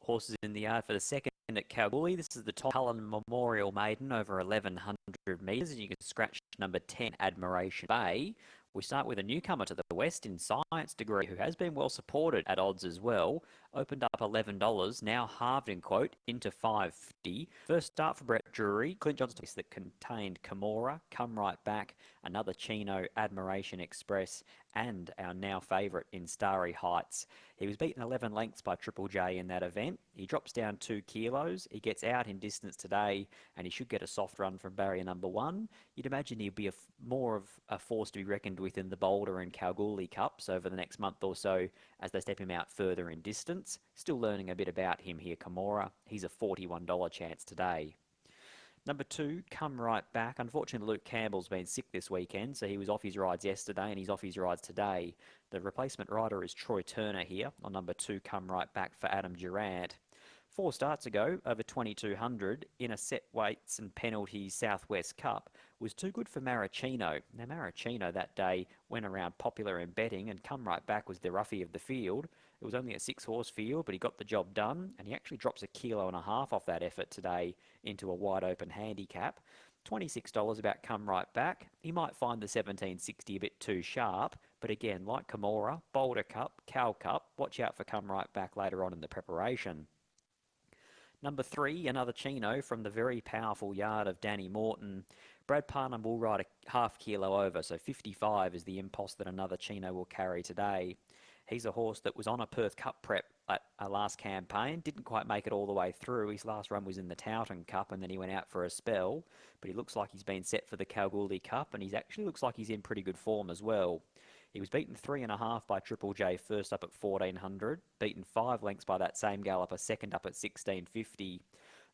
Horses in the yard for the second at Kalgoorlie. This is the Tom Cullen Memorial Maiden over 1100 metres. And you can scratch number 10, Admiration Bay. We start with a newcomer to the West in Science Degree, who has been well supported at odds as well. Opened up $11, now halved in quote into $5.50. First start for Brett Drury. Clint Johnston that contained Kimura, Come Right Back, another Chino, Admiration Express, and our now favourite in Starry Heights. He was beaten 11 lengths by Triple J in that event. He drops down 2 kilos. He gets out in distance today, and he should get a soft run from barrier number 1. You'd imagine he'd be more of a force to be reckoned with in the Boulder and Kalgoorlie Cups over the next month or so as they step him out further in distance. Still learning a bit about him here, Kimura. He's a $41 chance today. Number 2, Come Right Back. Unfortunately, Luke Campbell's been sick this weekend, so he was off his rides yesterday and he's off his rides today. The replacement rider is Troy Turner here on number 2, Come Right Back for Adam Durant. 4 starts ago, over 2200, in a set weights and penalties Southwest Cup, was too good for Maricino. Now, Maricino that day went around popular in betting, and Come Right Back was the roughie of the field. It was only a 6-horse field, but he got the job done, and he actually drops 1.5 kilos off that effort today into a wide open handicap. $26 about Come Right Back. He might find the 1760 a bit too sharp, but again, like Kimura, Boulder Cup, Cal Cup, watch out for Come Right Back later on in the preparation. Number 3, another Chino from the very powerful yard of Danny Morton. Brad Parnham will ride a ½ kilo over, so 55 is the impulse that another Chino will carry today. He's a horse that was on a Perth Cup prep at our last campaign, didn't quite make it all the way through. His last run was in the Towton Cup and then he went out for a spell, but he looks like he's been set for the Kalgoorlie Cup and he actually looks like he's in pretty good form as well. He was beaten 3.5 by Triple J first up at 1400, beaten 5 lengths by that same galloper second up at 1650.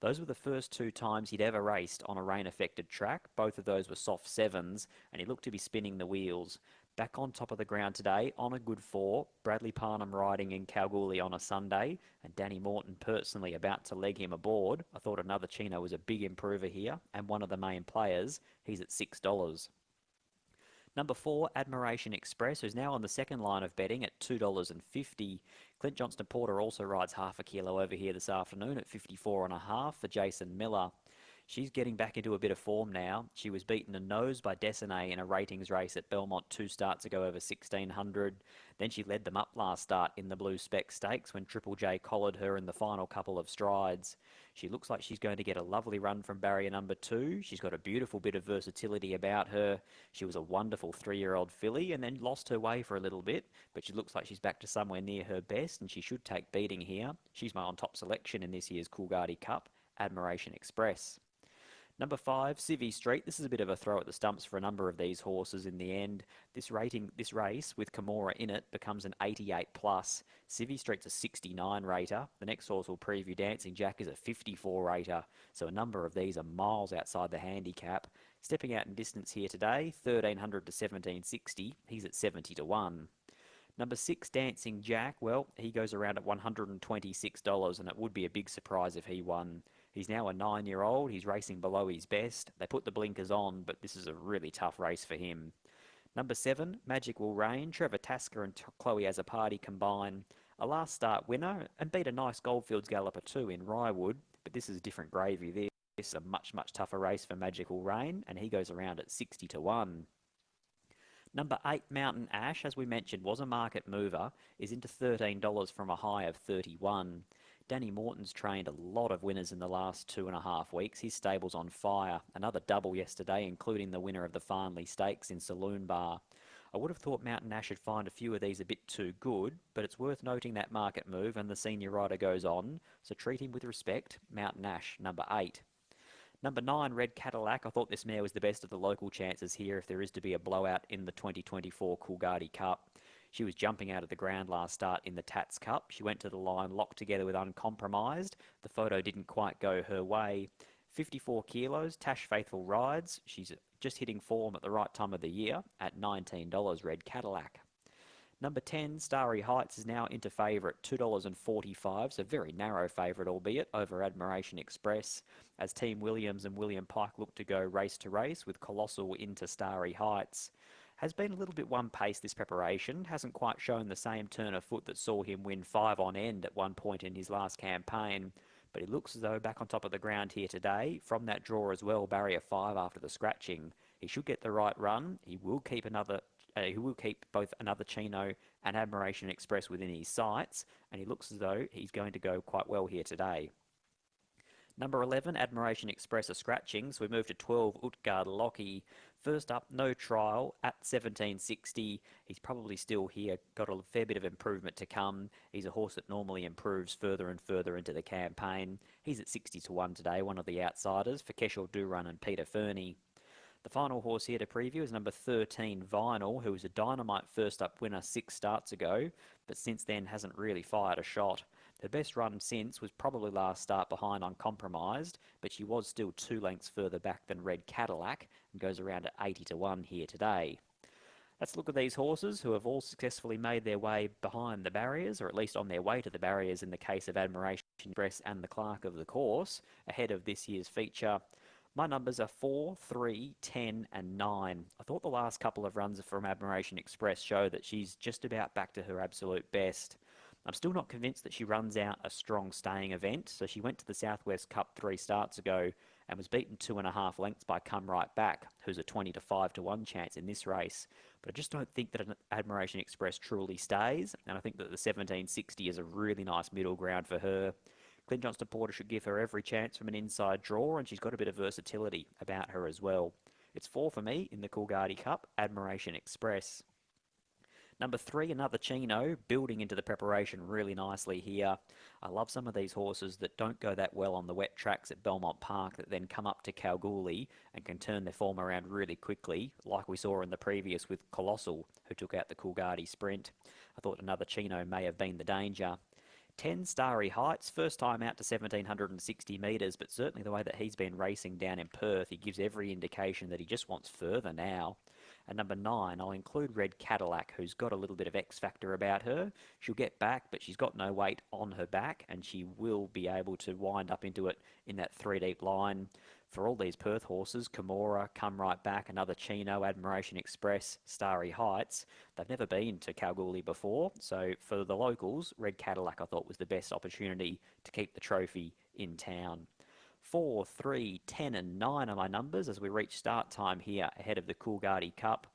Those were the first 2 times he'd ever raced on a rain-affected track. Both of those were soft 7s, and he looked to be spinning the wheels. Back on top of the ground today, on a good 4, Bradley Parnham riding in Kalgoorlie on a Sunday, and Danny Morton personally about to leg him aboard. I thought another Chino was a big improver here, and one of the main players. He's at $6. Number 4, Admiration Express, who's now on the second line of betting at $2.50. Clint Johnston Porter also rides ½ kilo over here this afternoon at 54.5 for Jason Miller. She's getting back into a bit of form now. She was beaten a nose by Desané in a ratings race at Belmont 2 starts ago over 1600. Then she led them up last start in the Blue Spec Stakes when Triple J collared her in the final couple of strides. She looks like she's going to get a lovely run from barrier number 2. She's got a beautiful bit of versatility about her. She was a wonderful 3-year-old filly and then lost her way for a little bit, but she looks like she's back to somewhere near her best and she should take beating here. She's my on-top selection in this year's Coolgardie Cup, Admiration Express. Number 5, Civvy Street. This is a bit of a throw at the stumps for a number of these horses in the end. This race with Kimura in it becomes an 88 plus. Civvy Street's a 69 rater. The next horse we'll preview, Dancing Jack, is a 54 rater. So a number of these are miles outside the handicap. Stepping out in distance here today, 1300 to 1760. He's at 70 to 1. Number 6, Dancing Jack. Well, he goes around at $126, and it would be a big surprise if he won. He's now a 9-year-old. He's racing below his best. They put the blinkers on, but this is a really tough race for him. Number 7, Magic Will Reign. Trevor Tasker and Chloe Azzopardi combine. A last start winner and beat a nice Goldfields galloper too in Ryewood, but this is different gravy. This is a much, much tougher race for Magic Will Reign, and he goes around at 60 to 1. Number 8, Mountain Ash, as we mentioned, was a market mover, is into $13 from a high of 31. Danny Morton's trained a lot of winners in the last 2.5 weeks. His stable's on fire. Another double yesterday, including the winner of the Farnley Stakes in Saloon Bar. I would have thought Mountain Ash would find a few of these a bit too good, but it's worth noting that market move and the senior rider goes on, so treat him with respect. Mountain Ash, number 8. Number 9, Red Cadillac. I thought this mare was the best of the local chances here if there is to be a blowout in the 2024 Coolgardie Cup. She was jumping out of the ground last start in the Tats Cup. She went to the line locked together with Uncompromised. The photo didn't quite go her way. 54 kilos, Tash Faithful rides. She's just hitting form at the right time of the year at $19, Red Cadillac. Number 10, Starry Heights, is now into favourite, $2.45, so very narrow favourite, albeit, over Admiration Express, as Team Williams and William Pike look to go race to race with Colossal into Starry Heights. Has been a little bit one pace this preparation, hasn't quite shown the same turn of foot that saw him win 5 on end at one point in his last campaign, but he looks as though back on top of the ground here today, from that draw as well, barrier 5 after the scratching. He should get the right run. He will keep both Another Chino and Admiration Express within his sights, and he looks as though he's going to go quite well here today. Number 11, Admiration Express, a scratching, so we move to 12, Coolgardie. First up, no trial at 1760. He's probably still here, got a fair bit of improvement to come. He's a horse that normally improves further and further into the campaign. He's at 60 to 1 today, one of the outsiders for Keshel Durun and Peter Fernie. The final horse here to preview is number 13, Vinyl, who was a dynamite first up winner 6 starts ago, but since then hasn't really fired a shot. Her best run since was probably last start behind Uncompromised, but she was still 2 lengths further back than Red Cadillac and goes around at 80 to 1 here today. Let's look at these horses who have all successfully made their way behind the barriers, or at least on their way to the barriers in the case of Admiration Express and the Clerk of the Course, ahead of this year's feature. My numbers are 4, 3, 10 and 9. I thought the last couple of runs from Admiration Express show that she's just about back to her absolute best. I'm still not convinced that she runs out a strong staying event, so she went to the Southwest Cup 3 starts ago and was beaten 2.5 lengths by Come Right Back, who's a 20 to 5 to 1 chance in this race. But I just don't think that an Admiration Express truly stays, and I think that the 1760 is a really nice middle ground for her. Clint Johnston Porter should give her every chance from an inside draw, and she's got a bit of versatility about her as well. It's 4 for me in the Coolgardie Cup, Admiration Express. Number 3, Another Chino, building into the preparation really nicely here. I love some of these horses that don't go that well on the wet tracks at Belmont Park that then come up to Kalgoorlie and can turn their form around really quickly, like we saw in the previous with Colossal, who took out the Coolgardie Sprint. I thought Another Chino may have been the danger. 10, Starry Heights, first time out to 1760 metres, but certainly the way that he's been racing down in Perth, he gives every indication that he just wants further now. And number 9, I'll include Red Cadillac, who's got a little bit of X factor about her. She'll get back, but she's got no weight on her back, and she will be able to wind up into it in that 3 deep line. For all these Perth horses, Kimura, Come Right Back, Another Chino, Admiration Express, Starry Heights, they've never been to Kalgoorlie before. So for the locals, Red Cadillac I thought was the best opportunity to keep the trophy in town. 4, 3, 10 and 9 are my numbers as we reach start time here ahead of the Coolgardie Cup.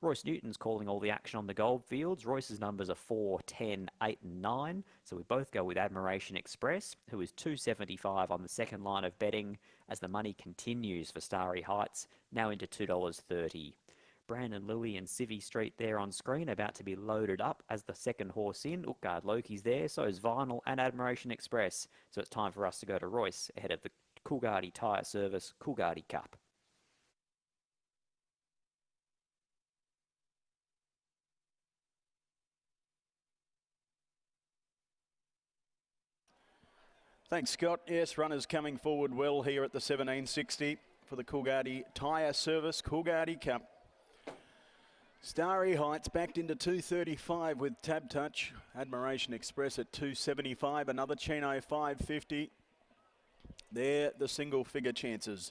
Royce Newton's calling all the action on the goldfields. Royce's numbers are 4, 10, 8 and 9. So we both go with Admiration Express, who is 2.75 on the second line of betting as the money continues for Starry Heights, now into $2.30. Brandon Louis and Civvy Street there on screen, about to be loaded up as the second horse in. Utgard Loki's there, so is Vinyl and Admiration Express. So it's time for us to go to Royce ahead of the Coolgardie Tyre Service Coolgardie Cup. Thanks, Scott. Yes, runners coming forward well here at the 1760 for the Coolgardie Tyre Service Coolgardie Cup. Starry Heights backed into 2.35 with Tab Touch. Admiration Express at 2.75. Another Chino 5.50. They're the single figure chances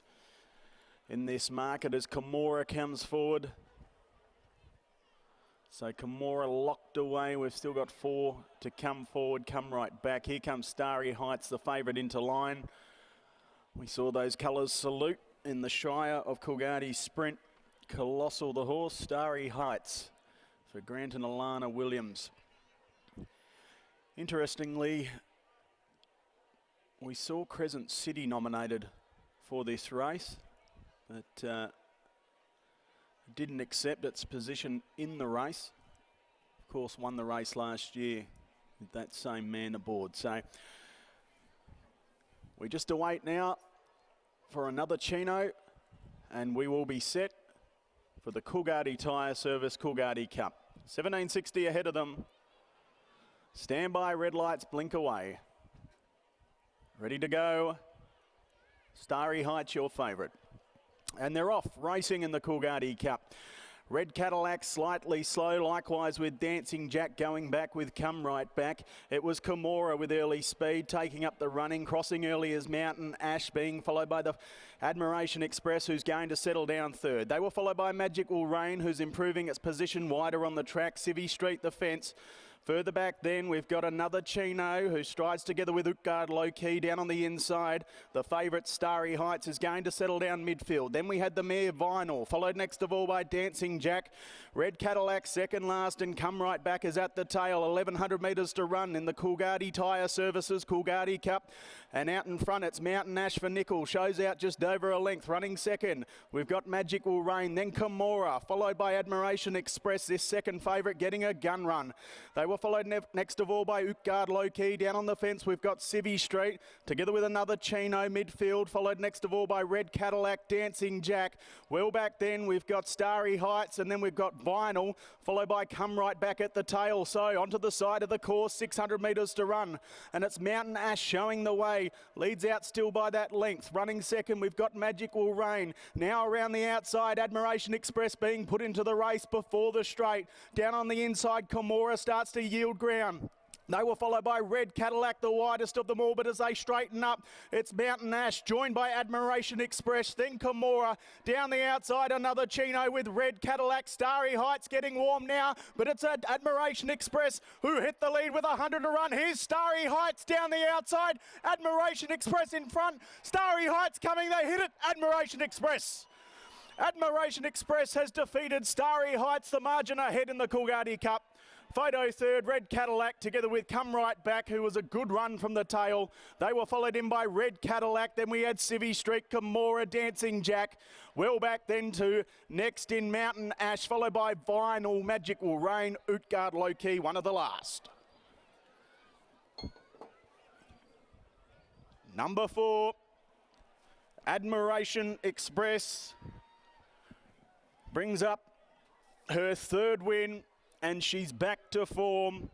in this market as Kimura comes forward. So Kimura locked away. We've still got 4 to come forward, Come Right Back. Here comes Starry Heights, the favourite, into line. We saw those colours salute in the Shire of Coolgardie Sprint. Colossal the horse, Starry Heights for Grant and Alana Williams. Interestingly, we saw Crescent City nominated for this race, but didn't accept its position in the race. Of course, won the race last year with that same man aboard. So we just await now for Another Chino, and we will be set for the Coolgardie Tyre Service Coolgardie Cup. 1760 ahead of them. Stand by, red lights blink away. Ready to go. Starry Heights, your favourite. And they're off racing in the Coolgardie Cup. Red Cadillac slightly slow, likewise with Dancing Jack going back with Come Right Back. It was Kimura with early speed taking up the running, crossing early as Mountain Ash, being followed by the Admiration Express, who's going to settle down third. They were followed by Magical Rain, who's improving its position wider on the track. Civvy Street the fence. Further back then, we've got another Chino who strides together with Utgard Low Key down on the inside. The favourite Starry Heights is going to settle down midfield. Then we had the mare Vinyl, followed next of all by Dancing Jack. Red Cadillac second last, and Come Right Back is at the tail. 1,100 metres to run in the Coolgardie Tyre Services Coolgardie Cup. And out in front, it's Mountain Ash for Nickel. Shows out just over a length, running second. We've got Magical Rain, then Kimura, followed by Admiration Express, this second favourite getting a gun run. They were followed next of all by Utgard Low Key. Down on the fence, we've got Civvy Street, together with another Chino midfield, followed next of all by Red Cadillac, Dancing Jack. Well back then, we've got Starry Heights, and then we've got Vinyl, followed by Come Right Back at the tail. So onto the side of the course, 600 metres to run, and it's Mountain Ash showing the way. Leads out still by that length. Running second, we've got Magical Rain. Now around the outside, Admiration Express being put into the race before the straight. Down on the inside, Kimura starts to yield ground. They were followed by Red Cadillac, the widest of them all, but as they straighten up, it's Mountain Ash, joined by Admiration Express, then Kimura. Down the outside, another Chino with Red Cadillac. Starry Heights getting warm now, but it's Admiration Express who hit the lead with 100 to run. Here's Starry Heights down the outside, Admiration Express in front. Starry Heights coming, they hit it, Admiration Express. Admiration Express has defeated Starry Heights, the margin ahead in the Coolgardie Cup. Photo third, Red Cadillac, together with Come Right Back, who was a good run from the tail. They were followed in by Red Cadillac. Then we had Civvy Street, Kimura, Dancing Jack. Well back then to next in Mountain Ash, followed by Vinyl, Magical Rain, Utgard Low Key, one of the last. Number 4, Admiration Express, brings up her third win, and she's back to form.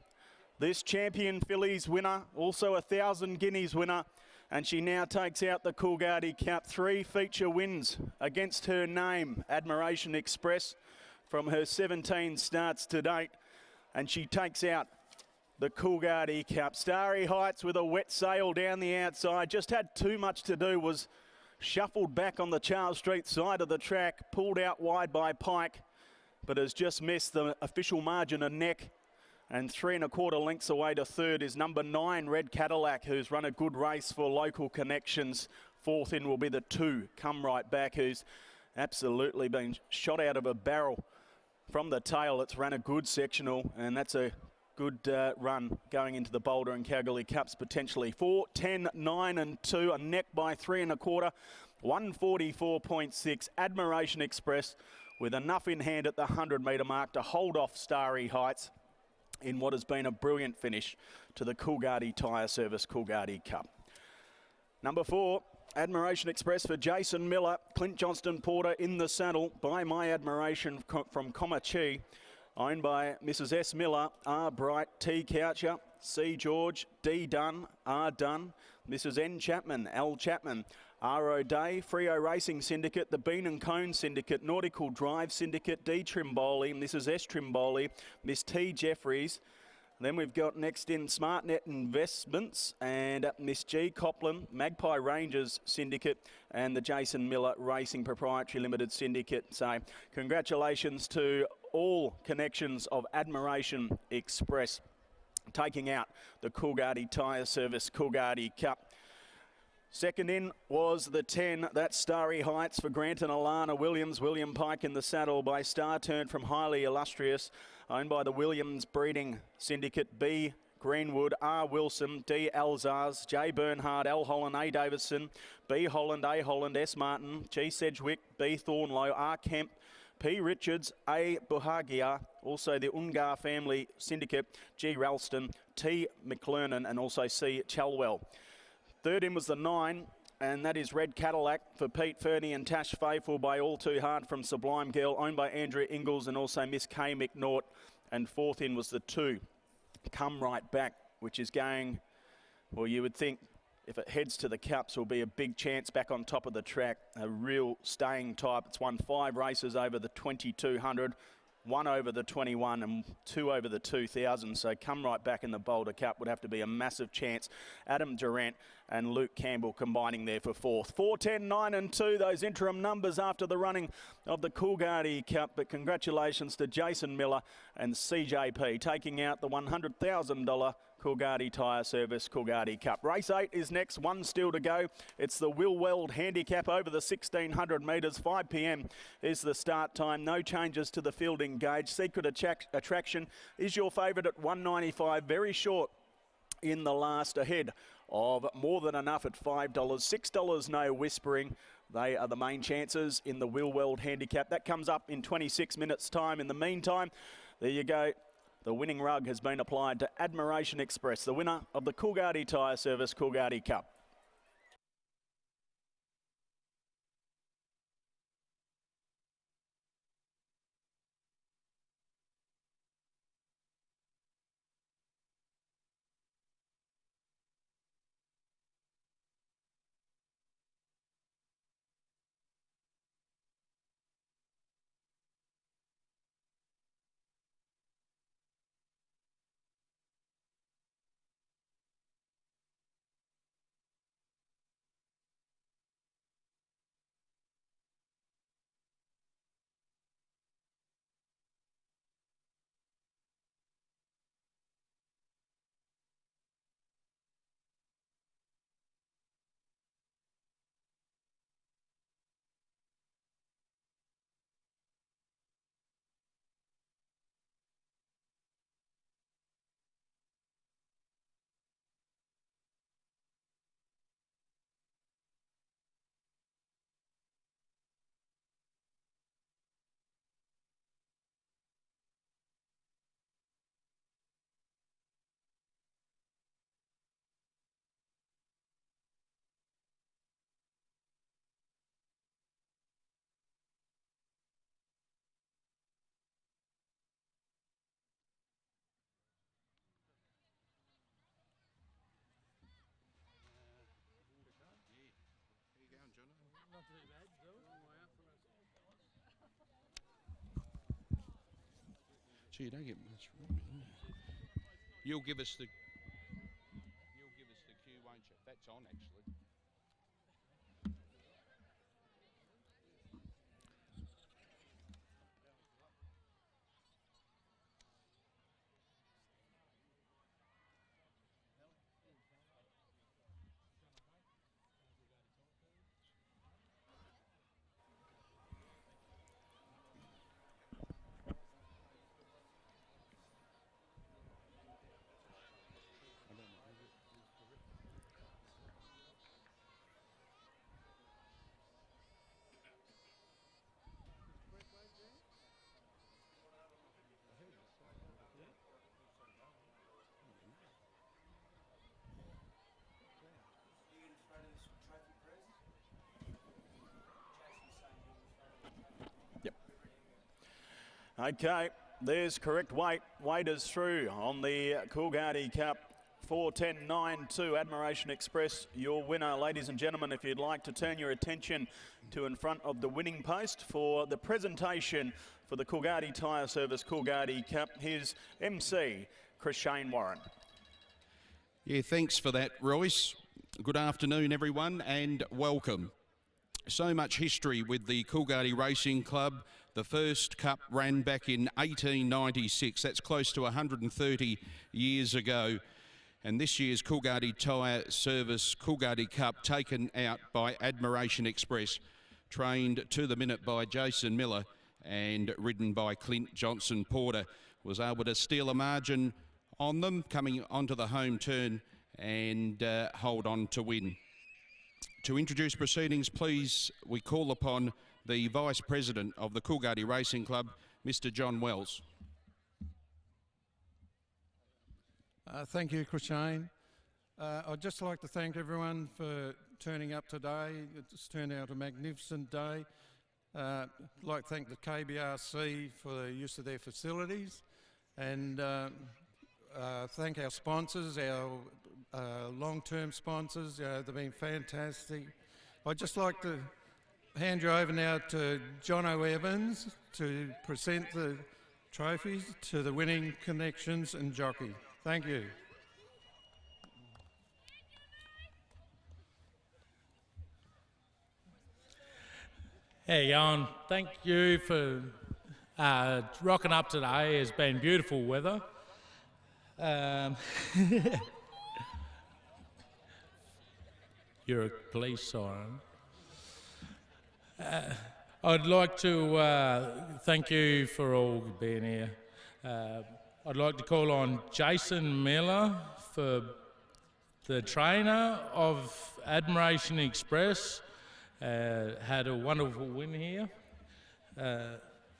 This Champion Fillies winner, also 1,000 guineas winner, and she now takes out the Coolgardie Cup. 3 feature wins against her name, Admiration Express, from her 17 starts to date, and she takes out the Coolgardie Cup. Starry Heights with a wet sail down the outside, just had too much to do, was shuffled back on the Charles Street side of the track, pulled out wide by Pike, but has just missed the official margin a neck, and 3 1/4 lengths away to third is number 9, Red Cadillac, who's run a good race for local connections. Fourth in will be the 2, Come Right Back, who's absolutely been shot out of a barrel from the tail. It's run a good sectional, and that's a good run going into the Boulder and Kalgoorlie Cups potentially. 4, 10, 9 and 2, a neck by 3 1/4, 144.6. Admiration Express with enough in hand at the 100-metre mark to hold off Starry Heights in what has been a brilliant finish to the Coolgardie Tyre Service Coolgardie Cup. Number 4, Admiration Express for Jason Miller. Clint Johnston Porter in the saddle by My Admiration from Comachi, owned by Mrs. S. Miller, R. Bright, T. Coucher, C. George, D. Dunn, R. Dunn, Mrs. N. Chapman, L. Chapman, R. O'Day, Frio Racing Syndicate, the Bean and Cone Syndicate, Nautical Drive Syndicate, D. Trimboli, Mrs. S. Trimboli, Miss T. Jeffries. Then we've got next in SmartNet Investments and Miss G. Copland, Magpie Rangers Syndicate, and the Jason Miller Racing Proprietary Limited Syndicate. So congratulations to all connections of Admiration Express taking out the Coolgardie Tyre Service Coolgardie Cup. Second in was the 10, that's Starry Heights for Grant and Alana Williams. William Pike in the saddle by Star Turn from Highly Illustrious, owned by the Williams Breeding Syndicate. B. Greenwood, R. Wilson, D. Alzars, J. Bernhard, L. Holland, A. Davison, B. Holland, A. Holland, S. Martin, G. Sedgwick, B. Thornlow, R. Kemp, P. Richards, A. Buhagia, also the Ungar Family Syndicate, G. Ralston, T. McLernan, and also C. Chalwell. Third in was the 9, and that is Red Cadillac for Pete Fernie and Tash Faithful by All Too Hard from Sublime Girl, owned by Andrea Ingalls and also Miss Kay McNaught. And fourth in was the 2, Come Right Back, which is going, well, you would think if it heads to the Cups, will be a big chance back on top of the track. A real staying type. It's won 5 races over the 2200, 1 over the 21 and 2 over the 2000. So come right back in the Boulder Cup would have to be a massive chance. Adam Durant and Luke Campbell combining there for 4th. 4, 10, 9 and 2, those interim numbers after the running of the Coolgardie Cup. But congratulations to Jason Miller and CJP taking out the $100,000 Coolgardie Tyre Service Coolgardie Cup. Race 8 is next, 1 still to go. It's the Will Weld Handicap over the 1600 metres. 5 p.m. is the start time. No changes to the fielding gauge. Secret Attraction is your favourite at $1.95. Very short in the last, ahead of More Than Enough at $5. $6 No Whispering. They are the main chances in the Will Weld Handicap. That comes up in 26 minutes time. In the meantime, there you go. The winning rug has been applied to Admiration Express, the winner of the Coolgardie Tyre Service Coolgardie Cup. Gee, you don't get much room. You'll give us the cue, won't you? That's on actually. Okay, there's correct weight. Weight is through on the Coolgardie Cup. 4:10.92 Admiration Express, your winner. Ladies and gentlemen, if you'd like to turn your attention to in front of the winning post for the presentation for the Coolgardie Tyre Service Coolgardie Cup, here's MC Chris Shane Warren. Yeah, thanks for that, Royce. Good afternoon, everyone, and welcome. So much history with the Coolgardie Racing Club. The first cup ran back in 1896. That's close to 130 years ago. And this year's Coolgardie Tyre Service Coolgardie Cup, taken out by Admiration Express, trained to the minute by Jason Miller and ridden by Clint Johnston Porter, was able to steal a margin on them, coming onto the home turn and hold on to win. To introduce proceedings, please, we call upon the Vice President of the Coolgardie Racing Club, Mr. John Wells. Thank you, Chris Shane. I'd just like to thank everyone for turning up today. It's turned out a magnificent day. I'd like to thank the KBRC for the use of their facilities, and thank our sponsors, our long-term sponsors. They've been fantastic. I'd just like to hand you over now to Jono Evans to present the trophies to the winning connections and jockey. Thank you. Hey, Jan, thank you for rocking up today. It's been beautiful weather. You're a police siren. I'd like to thank you for all being here. I'd like to call on Jason Miller for the trainer of Admiration Express. Had a wonderful win here.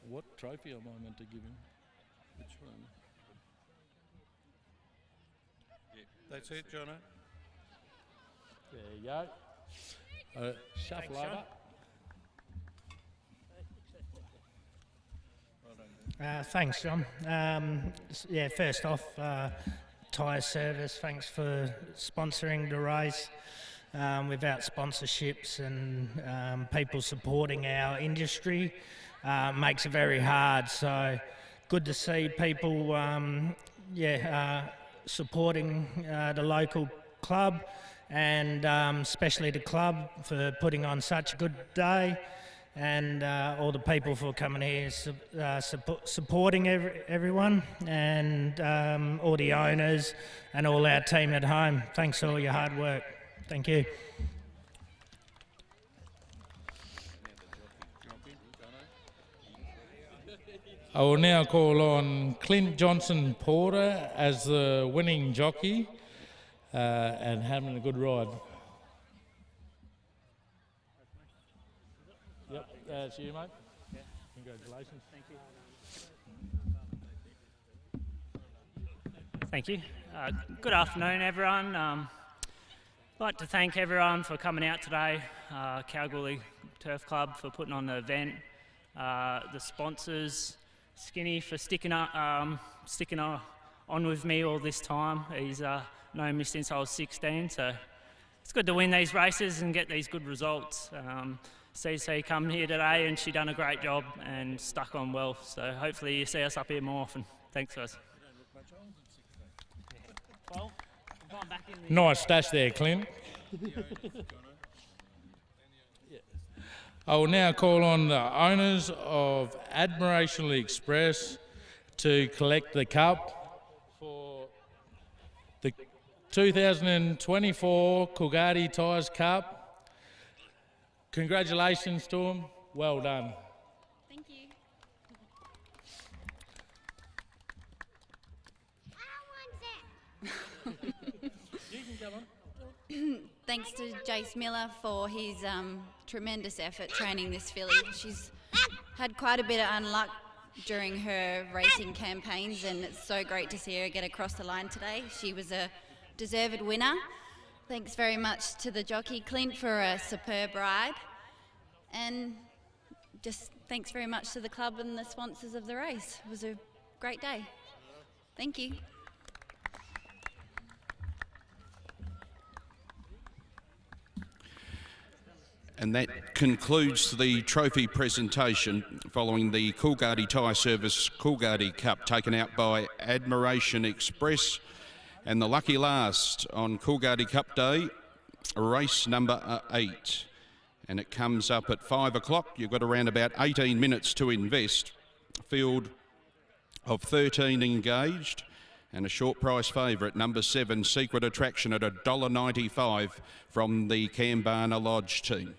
What trophy am I meant to give him? Which one? That's it, Jono. There you go. Shuffle over. Thanks, John. Yeah, first off, Tyre Service, thanks for sponsoring the race. Without sponsorships and people supporting our industry, makes it very hard. So good to see people, supporting the local club, and especially the club for putting on such a good day, and all the people for coming here, supporting everyone, and all the owners and all our team at home. Thanks for all your hard work. Thank you. I will now call on Clint Johnston Porter as the winning jockey and having a good ride. Yep, that's you, mate. Congratulations. Thank you. Thank you. Good afternoon, everyone. I'd like to thank everyone for coming out today, Coolgardie Turf Club for putting on the event, the sponsors, Skinny for sticking on with me all this time. He's known me since I was 16, so it's good to win these races and get these good results. CC come here today and she done a great job and stuck on well, so hopefully you see us up here more often. Thanks, guys. Well, nice stash there, Clint. I will now call on the owners of Admiration Express to collect the cup for the 2024 Coolgardie Tyres Cup. Congratulations to them. Well done. Thank you. Thanks to Jace Miller for his tremendous effort training this filly. She's had quite a bit of unluck during her racing campaigns, and it's so great to see her get across the line today. She was a deserved winner. Thanks very much to the jockey Clint for a superb ride, and just thanks very much to the club and the sponsors of the race. It was a great day. Thank you. And that concludes the trophy presentation following the Coolgardie Tyre Service Coolgardie Cup taken out by Admiration Express. And the lucky last on Coolgardie Cup Day, race number 8. And it comes up at 5 o'clock. You've got around about 18 minutes to invest. Field of 13 engaged. And a short price favourite, number 7, Secret Attraction at $1.95 from the Kambana Lodge team.